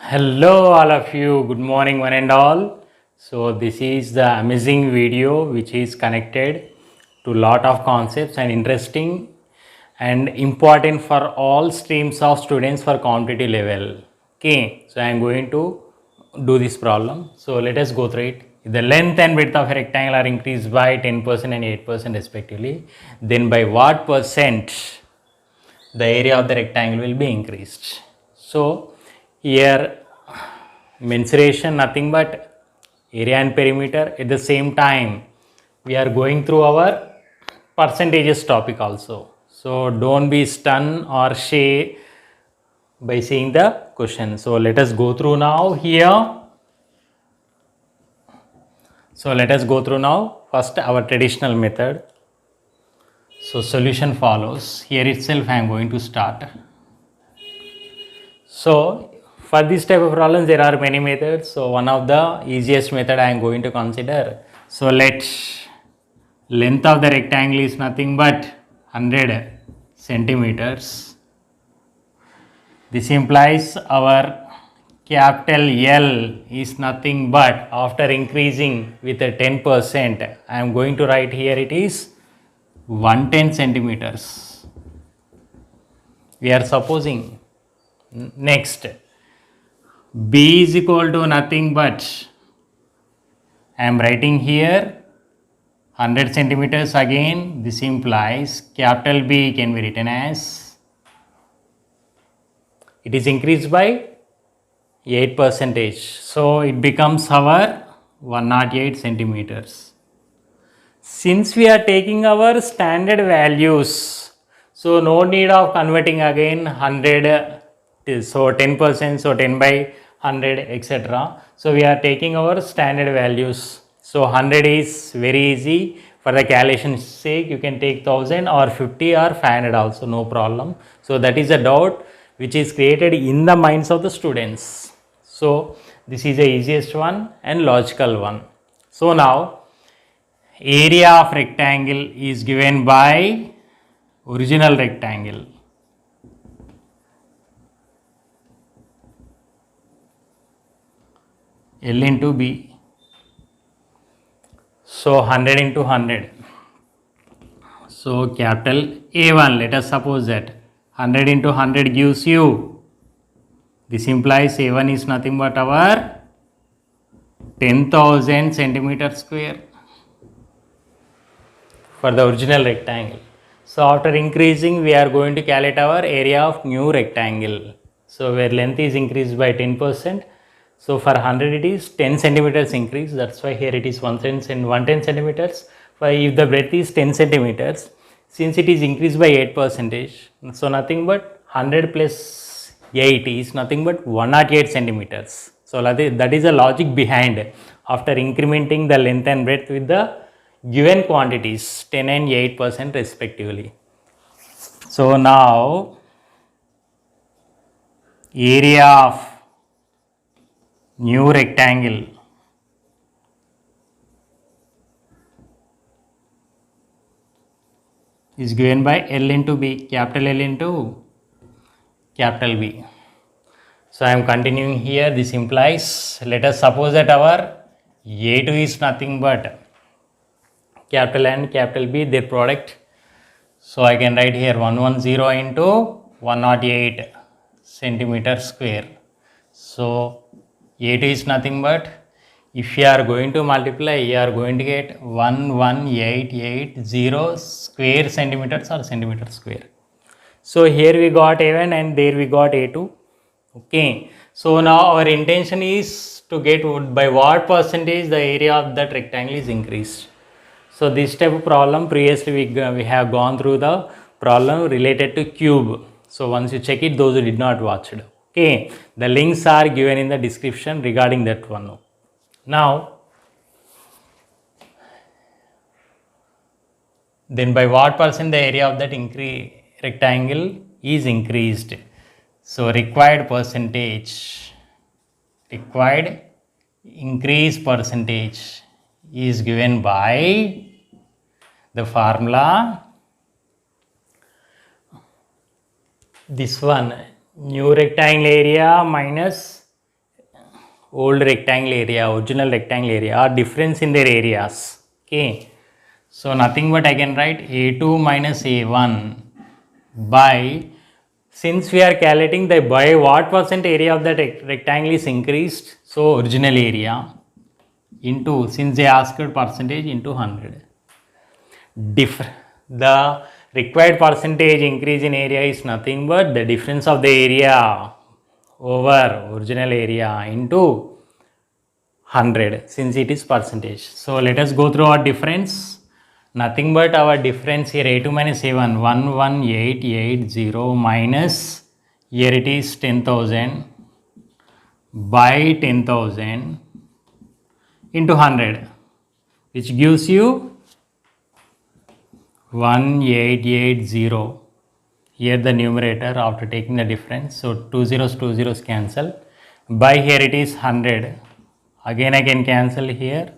Hello, all of you. Good morning, one and all. So, this is the amazing video which is connected to lot of concepts and interesting and important for all streams of students for competitive level. Okay, so I am going to do this problem. So, let us go through it. If the length and width of a rectangle are increased by 10% and 8% respectively, then by what percent the area of the rectangle will be increased? So, here mensuration nothing but area and perimeter. At the same time we are going through our percentages topic also, so don't be stunned or shy by seeing the question. So let us go through now here. So let us go through now first our traditional method. So solution follows. Here itself I am going to start. So for this type of problems there are many methods. So one of the easiest method I am going to consider. So let length of the rectangle is nothing but 100 centimeters. This implies our capital L is nothing but, after increasing with a 10%, I am going to write here it is 110 centimeters. We are supposing. Next, B is equal to nothing but, I am writing here 100 centimeters again. This implies capital B can be written as, it is increased by 8%. So it becomes our 108 centimeters. Since we are taking our standard values, so no need of converting again 100, so 10%, so 10 by 100, etc. So we are taking our standard values. So 100 is very easy. For the calculation's sake, you can take 1000 or 50 or 500 also, no problem. So that is a doubt which is created in the minds of the students. So this is the easiest one and logical one. So now area of rectangle is given by original rectangle. L into B. So 100 into 100. So capital A1, let us suppose that 100 into 100 gives you, this implies A1 is nothing but our 10,000 centimeter square for the original rectangle. So after increasing, we are going to calculate our area of new rectangle. So where length is increased by 10%. So for 100 it is 10 centimeters increase. That's why here it is 110 centimeters. For if the breadth is 10 centimeters, since it is increased by 8%, so nothing but 100 plus 8 is nothing but 108 centimeters. So that is the logic behind after incrementing the length and breadth with the given quantities 10 and 8% respectively. So now area of new rectangle is given by L into B, capital L into capital B. So I am continuing here. This implies, let us suppose that our A2 is nothing but capital N, capital B, their product. So I can write here 110 into 108 centimeter square. So A2 is nothing but, if you are going to multiply, you are going to get 11880 square centimeters or centimeter square. So here we got A1 and there we got A2. Okay. So now our intention is to get by what percentage the area of that rectangle is increased. So this type of problem previously we have gone through the problem related to cube. So once you check it, those who did not watch it. Okay. The links are given in the description regarding that one. Now, then by what percent the area of that rectangle is increased? So required percentage, required increase percentage is given by the formula, this one, new rectangle area minus old rectangle area, original rectangle area, or difference in their areas. Okay. So nothing but I can write A2 minus A1 by, since we are calculating the by what percent area of that rectangle is increased, so original area into, since they asked percentage, into 100. The required percentage increase in area is nothing but the difference of the area over original area into 100, since it is percentage. So let us go through our difference. Nothing but our difference here, A2 minus A1, 11880 minus, here it is 10,000 by 10,000 into 100, which gives you 1880. Here the numerator after taking the difference, so 2 zeros cancel, by here it is 100, again I can cancel here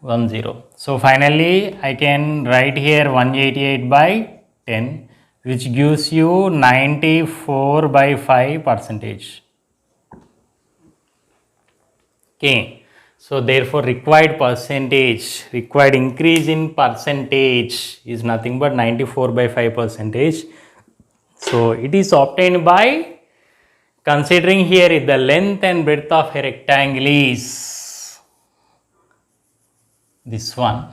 10. So finally I can write here 188 by 10, which gives you 94 by 5 percentage. Okay, so therefore required percentage, required increase in percentage is nothing but 94 by 5 percentage. So it is obtained by considering here if the length and breadth of a rectangle is this one,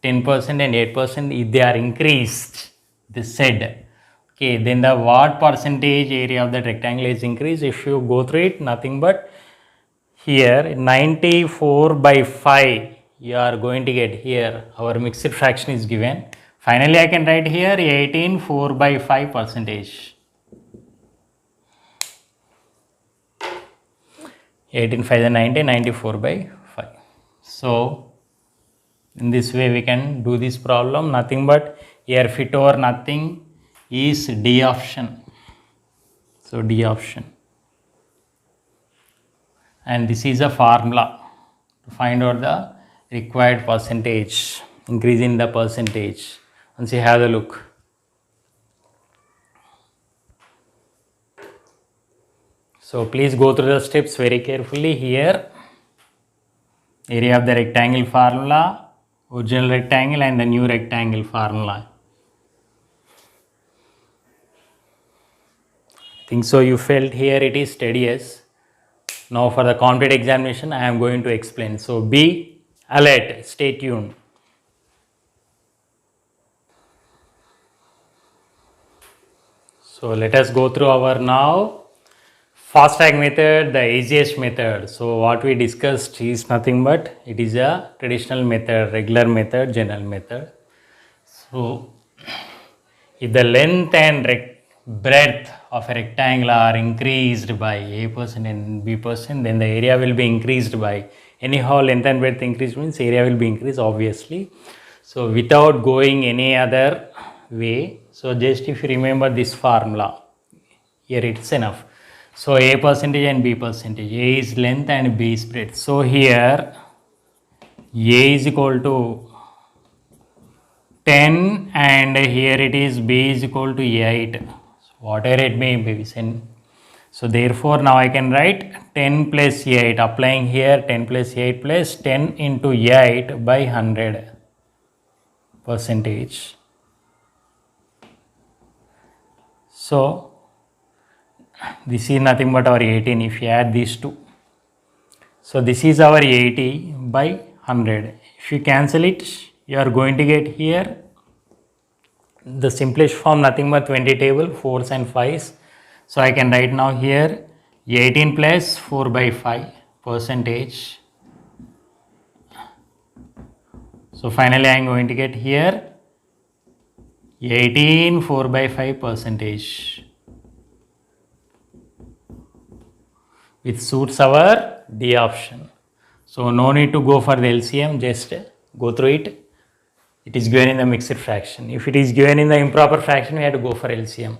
10% and 8%, if they are increased, this said, okay, then the what percentage area of that rectangle is increased. If you go through it, nothing but here 94 by 5 you are going to get, here our mixed fraction is given. Finally I can write here 18 4 by 5 percentage. 18 5 is 90, 94 by 5. So in this way we can do this problem. Nothing but here fit over nothing is D option. So D option. And this is a formula to find out the required percentage, increase in the percentage. Once you have a look. So please go through the steps very carefully. Here area of the rectangle formula, original rectangle and the new rectangle formula. I think so you felt here it is tedious. Now for the competitive examination I am going to explain. So be alert, stay tuned. So let us go through our now fast track method, the easiest method. So what we discussed is nothing but it is a traditional method, regular method, general method. So if the length and breadth of a rectangle are increased by A% and B%, then the area will be increased by, anyhow length and breadth increase means area will be increased obviously. So without going any other way, so just if you remember this formula, here it's enough. So A percentage and B percentage, A is length and B is breadth. So here A is equal to 10 and here it is B is equal to 8. Whatever it may be. So therefore now I can write 10 plus 8, applying here 10 plus 8 plus 10 into 8 by 100 percentage. So this is nothing but our 18 if you add these two. So this is our 80 by 100. If you cancel it, you are going to get here the simplest form, nothing but 20 table, 4s and 5s. So I can write now here 18 plus 4 by 5 percentage. So finally I am going to get here 18 4 by 5 percentage, which suits our D option. So no need to go for the LCM, just go through it. It is given in the mixed fraction. If it is given in the improper fraction, we have to go for LCM.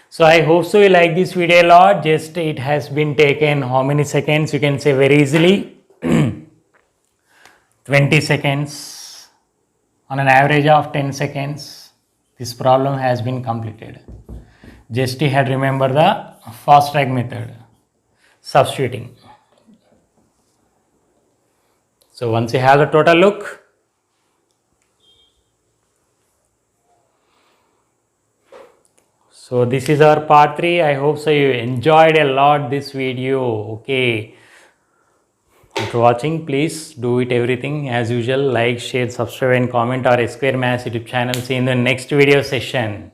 So I hope so you like this video a lot. Just it has been taken how many seconds? You can say very easily 20 seconds. On an average of 10 seconds, this problem has been completed. Just you had remember the fast track method, substituting. So once you have the total look, so this is our part 3. I hope so you enjoyed a lot this video. Okay, after watching, please do it everything as usual, like, share, subscribe and comment our Square Maths YouTube channel. See you in the next video session.